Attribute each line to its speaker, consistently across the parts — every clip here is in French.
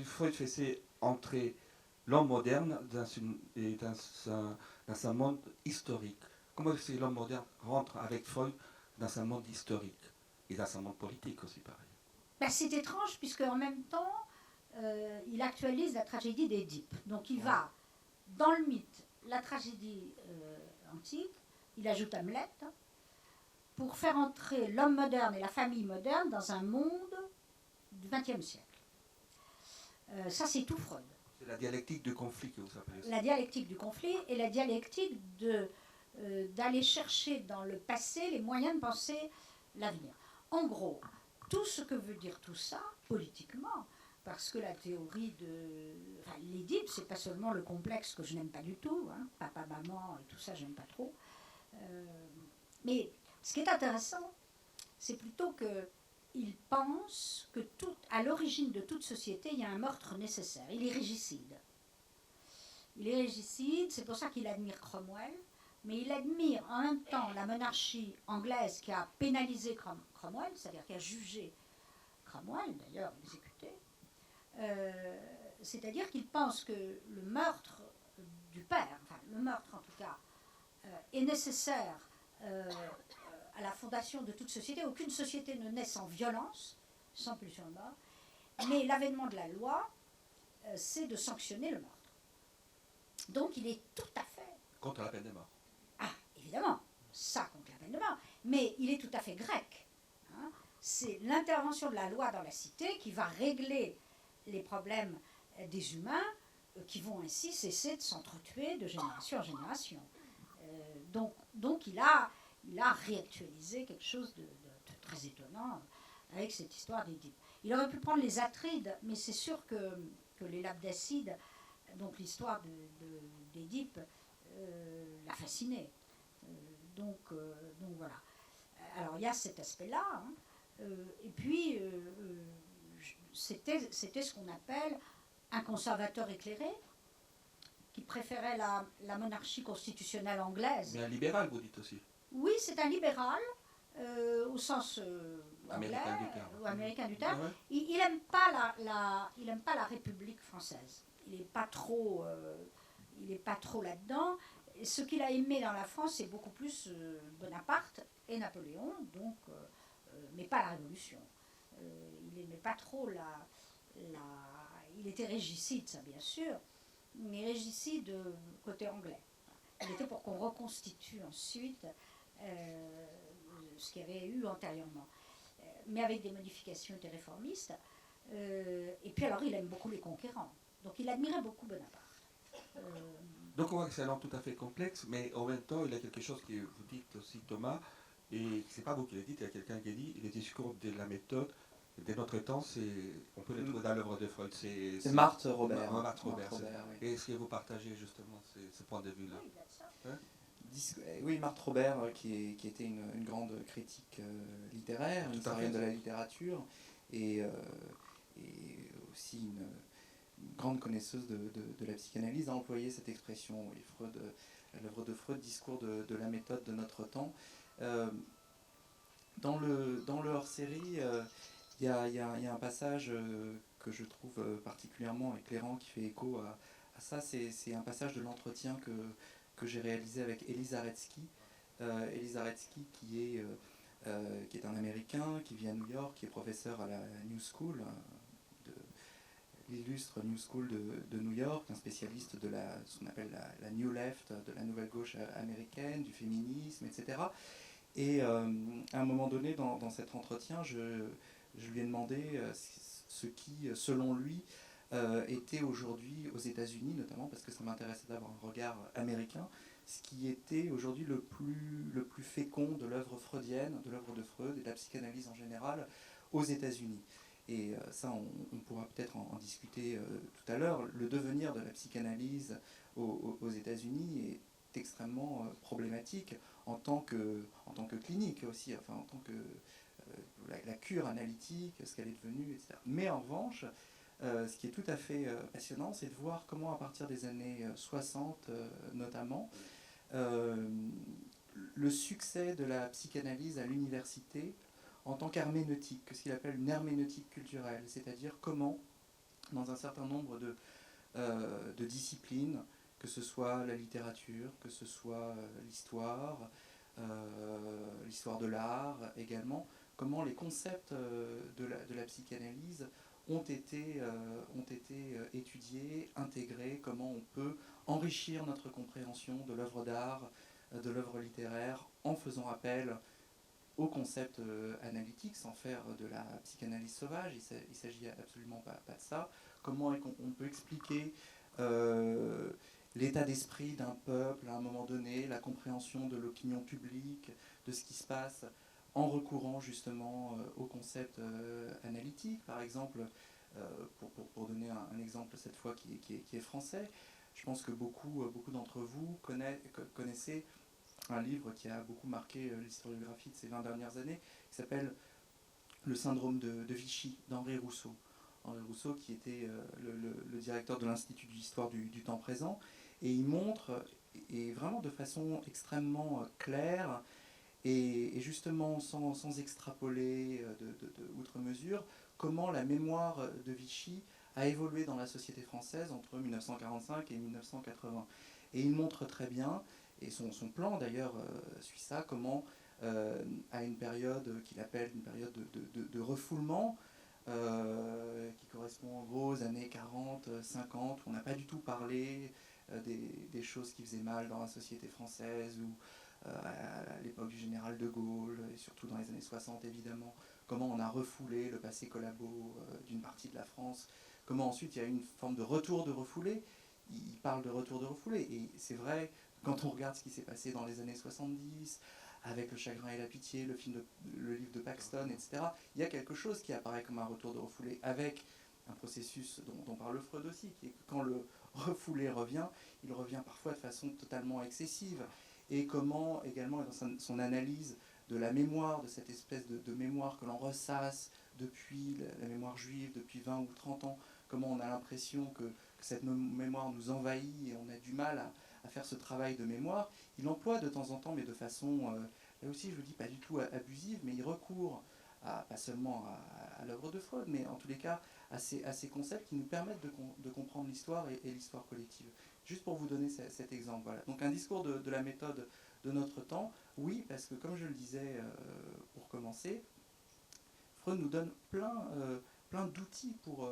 Speaker 1: Freud faisait entrer l'homme moderne dans un monde historique. Comment est-ce que l'homme moderne rentre avec Freud dans un monde historique et dans un monde politique aussi, pareil?
Speaker 2: Ben, c'est étrange, puisque en même temps, il actualise la tragédie d'Édipe. Donc il va dans le mythe, la tragédie antique, il ajoute Hamlet, pour faire entrer l'homme moderne et la famille moderne dans un monde du XXe siècle. Ça, c'est tout Freud.
Speaker 1: C'est la dialectique du conflit que vous appelez ça.
Speaker 2: La dialectique du conflit et la dialectique d'aller chercher dans le passé les moyens de penser l'avenir. En gros, tout ce que veut dire tout ça, politiquement, parce que la théorie de... Enfin, l'Édipe, c'est pas seulement le complexe que je n'aime pas du tout, hein, papa, maman et tout ça, j'aime pas trop. Mais ce qui est intéressant, c'est plutôt qu'il pense que à l'origine de toute société, il y a un meurtre nécessaire. Il est régicide. Il est régicide, c'est pour ça qu'il admire Cromwell, mais il admire en même temps la monarchie anglaise qui a pénalisé Cromwell, c'est-à-dire qui a jugé Cromwell, d'ailleurs exécuté. C'est-à-dire qu'il pense que le meurtre du père, enfin le meurtre en tout cas, est nécessaire à la fondation de toute société. Aucune société ne naît sans violence, sans pulsion de mort, mais l'avènement de la loi, c'est de sanctionner le meurtre. Donc il est tout à fait...
Speaker 1: Contre la peine de mort.
Speaker 2: Ah, évidemment, ça contre la peine de mort, mais il est tout à fait grec. Hein. C'est l'intervention de la loi dans la cité qui va régler les problèmes des humains qui vont ainsi cesser de s'entretuer de génération en génération. Donc il a réactualisé quelque chose de très étonnant avec cette histoire d'Édipe. Il aurait pu prendre les Atrides, mais c'est sûr que les Labdacides, donc l'histoire d'Édipe, l'a fasciné. Donc voilà. Alors il y a cet aspect-là, hein, et puis c'était ce qu'on appelle un conservateur éclairé, qui préférait la monarchie constitutionnelle anglaise.
Speaker 1: Mais un libéral, vous dites aussi.
Speaker 2: Oui, c'est un libéral, au sens anglais, ou américain du terme. Ouais. Il n'aime pas la République française. Il n'est pas trop là-dedans. Ce qu'il a aimé dans la France, c'est beaucoup plus Bonaparte et Napoléon, donc, mais pas la Révolution. Il n'aimait pas trop il était régicide, ça bien sûr, mais régicide côté anglais. Il était pour qu'on reconstitue ensuite ce qu'il y avait eu antérieurement, mais avec des modifications, il était réformiste. Et puis alors, il aime beaucoup les conquérants. Donc il admirait beaucoup Bonaparte.
Speaker 1: Donc on voit que c'est un homme tout à fait complexe, mais en même temps, il y a quelque chose que vous dites aussi, Thomas, et c'est pas vous qui l'avez dit, il y a quelqu'un qui a dit, les discours de la méthode de notre temps, on peut les trouver dans l'œuvre de Freud.
Speaker 3: C'est Marthe Robert.
Speaker 1: Marthe Robert,
Speaker 3: oui.
Speaker 1: Et est-ce que vous partagez justement ce point de vue-là?
Speaker 3: Oui, Marthe Robert, qui était une grande critique littéraire, une historienne de la littérature, et aussi une grande connaisseuse de la psychanalyse, a employé cette expression, l'œuvre de Freud, discours de la méthode de notre temps. Dans le hors-série, il y a un passage que je trouve particulièrement éclairant, qui fait écho à ça. C'est un passage de l'entretien que j'ai réalisé avec Elisa Retsky. Elisa Retsky, qui est un Américain, qui vit à New York, qui est professeur à la New School, l'illustre New School de New York, un spécialiste de ce qu'on appelle la New Left, de la nouvelle gauche américaine, du féminisme, etc. Et à un moment donné, dans cet entretien, je lui ai demandé ce qui, selon lui, était aujourd'hui aux États-Unis, notamment parce que ça m'intéressait d'avoir un regard américain, ce qui était aujourd'hui le plus fécond de l'œuvre freudienne, de l'œuvre de Freud et de la psychanalyse en général aux États-Unis. Et ça, on pourra peut-être en discuter tout à l'heure. Le devenir de la psychanalyse aux États-Unis est extrêmement problématique en tant que clinique aussi, enfin en tant que la cure analytique, ce qu'elle est devenue, etc. Mais en revanche, ce qui est tout à fait passionnant, c'est de voir comment à partir des années 60 notamment, le succès de la psychanalyse à l'université en tant qu'herméneutique, ce qu'il appelle une herméneutique culturelle, c'est-à-dire comment dans un certain nombre de disciplines, que ce soit la littérature, que ce soit l'histoire, l'histoire de l'art également, comment les concepts de la psychanalyse ont été étudiés, intégrés, comment on peut enrichir notre compréhension de l'œuvre d'art, de l'œuvre littéraire, en faisant appel au concept analytique, sans faire de la psychanalyse sauvage. Il ne s'agit absolument pas de ça. Comment on peut expliquer l'état d'esprit d'un peuple à un moment donné, la compréhension de l'opinion publique, de ce qui se passe, en recourant justement au concept analytique. Par exemple, pour donner un exemple cette fois qui est français, je pense que beaucoup d'entre vous connaissez un livre qui a beaucoup marqué l'historiographie de ces 20 dernières années, qui s'appelle Le syndrome de Vichy, d'Henri Rousseau. Henri Rousseau qui était le directeur de l'Institut d'histoire du temps présent, et il montre, et vraiment de façon extrêmement claire, et justement sans extrapoler outre mesure, comment la mémoire de Vichy a évolué dans la société française entre 1945 et 1980. Et il montre très bien, et son plan d'ailleurs suit ça, comment à une période qu'il appelle une période de refoulement, qui correspond en gros aux années 40, 50, où on n'a pas du tout parlé des choses qui faisaient mal dans la société française, ou à l'époque du général de Gaulle, et surtout dans les années 60 évidemment, comment on a refoulé le passé collabo d'une partie de la France, comment ensuite il y a eu une forme de retour de refoulé. Il parle de retour de refoulé, et c'est vrai, quand on regarde ce qui s'est passé dans les années 70, avec Le Chagrin et la Pitié, le livre de Paxton, etc., il y a quelque chose qui apparaît comme un retour de refoulé, avec un processus dont parle Freud aussi, qui est que quand le refoulé revient, il revient parfois de façon totalement excessive. Et comment également dans son analyse de la mémoire, de cette espèce de mémoire que l'on ressasse depuis la mémoire juive, depuis 20 ou 30 ans, comment on a l'impression que cette mémoire nous envahit et on a du mal à faire ce travail de mémoire. Il emploie de temps en temps, mais de façon, là aussi je vous dis, pas du tout abusive, mais il recourt pas seulement à l'œuvre de Freud, mais en tous les cas à ces concepts qui nous permettent de comprendre l'histoire et l'histoire collective. Juste pour vous donner cet exemple. Voilà. Donc un discours de la méthode de notre temps, oui, parce que comme je le disais pour commencer, Freud nous donne plein d'outils pour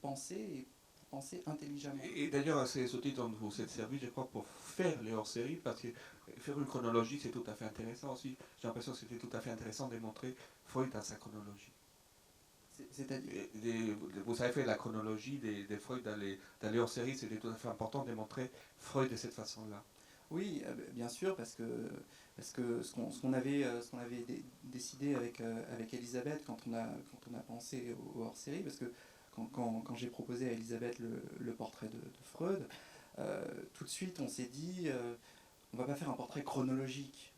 Speaker 3: penser et pour penser intelligemment.
Speaker 1: Et d'ailleurs, c'est ce titre dont vous êtes servi, je crois, pour faire les hors-séries, parce que faire une chronologie, c'est tout à fait intéressant aussi. J'ai l'impression que c'était tout à fait intéressant de montrer Freud dans sa chronologie.
Speaker 3: C'est-à-dire
Speaker 1: vous avez fait la chronologie des Freud dans les hors-séries, c'était tout à fait important de montrer Freud de cette façon-là.
Speaker 3: Oui, bien sûr, parce que ce qu'on avait décidé avec Elisabeth quand on a pensé au hors-série, parce que quand j'ai proposé à Elisabeth le portrait de Freud, tout de suite on s'est dit on va pas faire un portrait chronologique,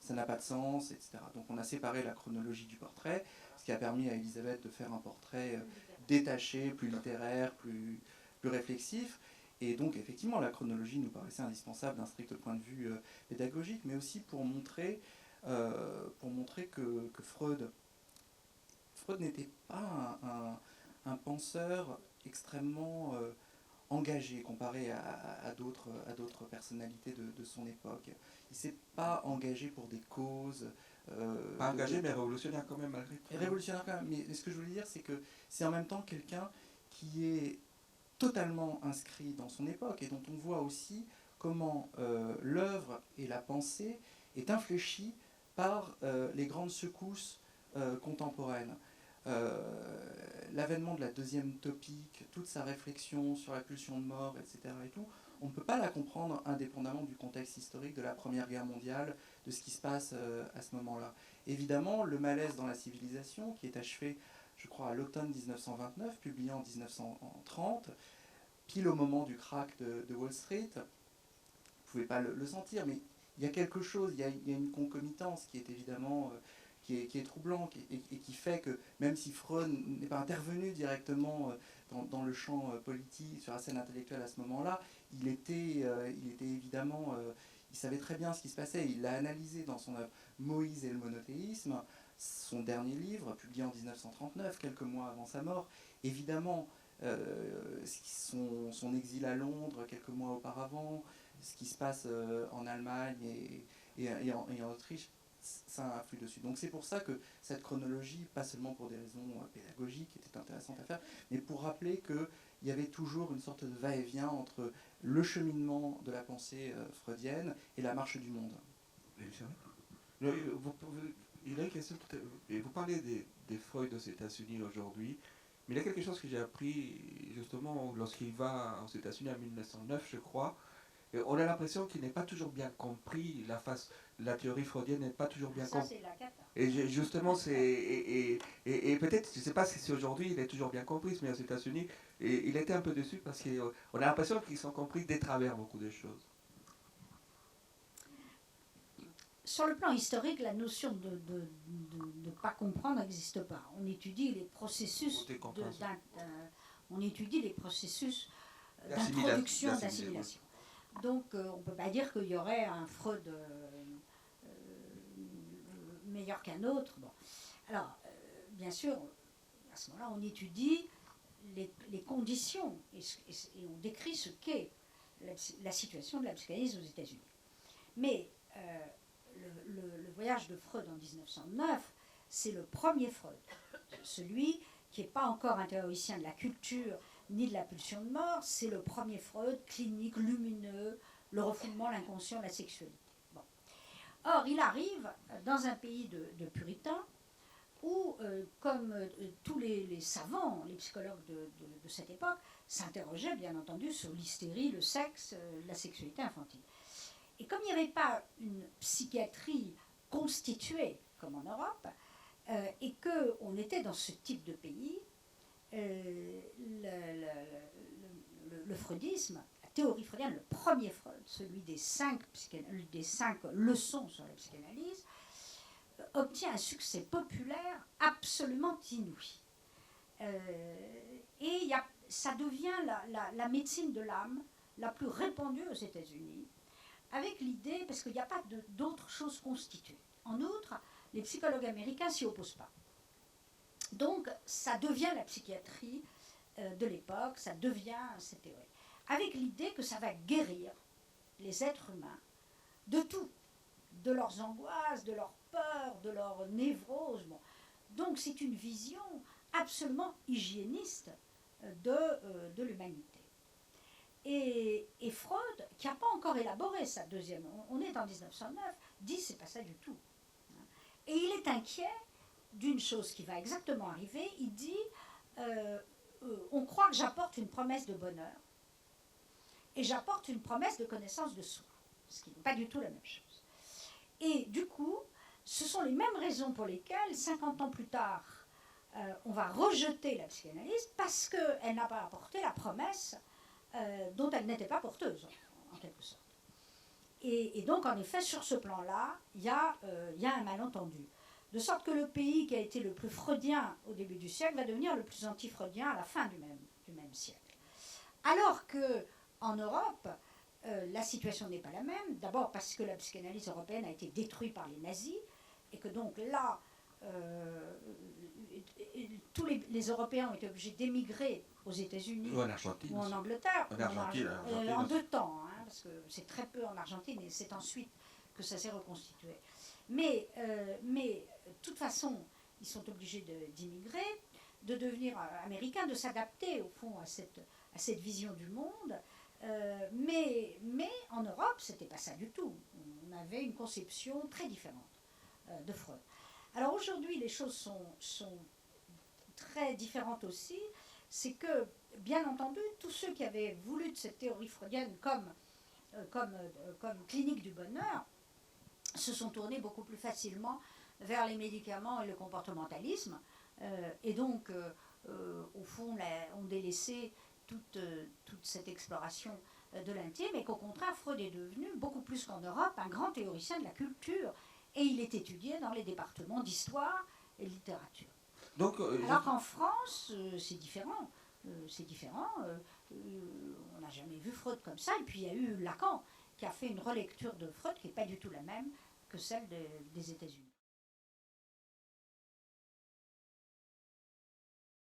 Speaker 3: ça n'a pas de sens, etc. Donc on a séparé la chronologie du portrait, ce qui a permis à Elisabeth de faire un portrait détaché, plus littéraire, plus réflexif. Et donc effectivement la chronologie nous paraissait indispensable d'un strict point de vue pédagogique, mais aussi pour montrer que Freud n'était pas un penseur extrêmement engagé comparé à d'autres personnalités de son époque. Il ne s'est pas engagé pour des causes.
Speaker 1: Pas engagé, mais révolutionnaire quand même, malgré tout.
Speaker 3: Révolutionnaire quand même. Mais ce que je voulais dire, c'est que c'est en même temps quelqu'un qui est totalement inscrit dans son époque et dont on voit aussi comment l'œuvre et la pensée est infléchie par les grandes secousses contemporaines. L'avènement de la deuxième topique, toute sa réflexion sur la pulsion de mort, etc. et tout, on ne peut pas la comprendre indépendamment du contexte historique de la Première Guerre mondiale, de ce qui se passe à ce moment-là. Évidemment, le malaise dans la civilisation, qui est achevé, je crois, à l'automne 1929, publié en 1930, pile au moment du krach de Wall Street, vous ne pouvez pas le sentir, mais il y a quelque chose, il y a une concomitance qui est évidemment qui est troublant et qui fait que même si Freud n'est pas intervenu directement dans le champ politique, sur la scène intellectuelle à ce moment-là, il était évidemment, il savait très bien ce qui se passait, il l'a analysé dans son œuvre Moïse et le monothéisme, son dernier livre, publié en 1939, quelques mois avant sa mort. Évidemment, son exil à Londres quelques mois auparavant, ce qui se passe en Allemagne et en Autriche, ça influe dessus. Donc c'est pour ça que cette chronologie, pas seulement pour des raisons pédagogiques, était intéressante à faire, mais pour rappeler qu'il y avait toujours une sorte de va-et-vient entre le cheminement de la pensée freudienne et la marche du monde.
Speaker 1: Il a une question, vous parlez des Freud aux États-Unis aujourd'hui, mais il y a quelque chose que j'ai appris justement lorsqu'il va aux États-Unis en 1909, je crois. Et on a l'impression qu'il n'est pas toujours bien compris, la théorie freudienne n'est pas toujours bien comprise.
Speaker 2: Ça, c'est la cata.
Speaker 1: Et justement, et peut-être, je ne sais pas si aujourd'hui il est toujours bien compris, mais aux États-Unis, il était un peu déçu parce qu'on a l'impression qu'ils sont compris des travers beaucoup de choses.
Speaker 2: Sur le plan historique, la notion de ne pas comprendre n'existe pas. On étudie les processus d'introduction, d'assimilation. Donc, on ne peut pas dire qu'il y aurait un Freud meilleur qu'un autre. Bon. Alors, bien sûr, à ce moment-là, on étudie les conditions et on décrit ce qu'est la situation de la psychanalyse aux États-Unis. Mais le voyage de Freud en 1909, c'est le premier Freud, celui qui n'est pas encore un théoricien de la culture ni de la pulsion de mort, c'est le premier Freud clinique, lumineux, le refoulement, l'inconscient, la sexualité. Bon. Or, il arrive dans un pays de puritains où, comme tous les savants, les psychologues de cette époque, s'interrogeaient bien entendu sur l'hystérie, le sexe, la sexualité infantile. Et comme il n'y avait pas une psychiatrie constituée comme en Europe, et qu'on était dans ce type de pays, le freudisme, la théorie freudienne, le premier Freud, celui des 5 leçons sur la psychanalyse, obtient un succès populaire absolument inouï. Et ça devient la médecine de l'âme la plus répandue aux États-Unis, avec l'idée, parce qu'il n'y a pas d'autres choses constituées. En outre, les psychologues américains ne s'y opposent pas. Donc, ça devient la psychiatrie de l'époque, ça devient cette théorie. Avec l'idée que ça va guérir les êtres humains de tout, de leurs angoisses, de leurs peurs, de leurs névroses. Bon. Donc, c'est une vision absolument hygiéniste de l'humanité. Et Freud, qui n'a pas encore élaboré sa deuxième, on est en 1909, dit c'est pas ça du tout. Et il est inquiet d'une chose qui va exactement arriver. Il dit on croit que j'apporte une promesse de bonheur et j'apporte une promesse de connaissance de soi, ce qui n'est pas du tout la même chose. Et du coup, ce sont les mêmes raisons pour lesquelles, 50 ans plus tard, on va rejeter la psychanalyse parce qu'elle n'a pas apporté la promesse dont elle n'était pas porteuse, en quelque sorte. Et donc, en effet, sur ce plan-là, il y a un malentendu. De sorte que le pays qui a été le plus freudien au début du siècle va devenir le plus anti-freudien à la fin du même siècle. Alors qu'en Europe, la situation n'est pas la même. D'abord parce que la psychanalyse européenne a été détruite par les nazis, et que donc là, tous les Européens ont été obligés d'émigrer aux États-Unis
Speaker 1: ou en Argentine,
Speaker 2: ou en Angleterre,
Speaker 1: en
Speaker 2: 2 temps, hein, parce que c'est très peu en Argentine et c'est ensuite que ça s'est reconstitué. Mais de toute façon, ils sont obligés d'immigrer, de devenir américains, de s'adapter au fond à cette vision du monde. Mais en Europe, c'était pas ça du tout. On avait une conception très différente de Freud. Alors aujourd'hui, les choses sont très différentes aussi. C'est que, bien entendu, tous ceux qui avaient voulu de cette théorie freudienne comme clinique du bonheur se sont tournés beaucoup plus facilement vers les médicaments et le comportementalisme, et donc, au fond, ont délaissé toute cette exploration de l'intime, et qu'au contraire, Freud est devenu, beaucoup plus qu'en Europe, un grand théoricien de la culture, et il est étudié dans les départements d'histoire et de littérature. Donc, alors qu'en France, c'est différent. On n'a jamais vu Freud comme ça, et puis il y a eu Lacan, qui a fait une relecture de Freud qui n'est pas du tout la même que celle des États-Unis.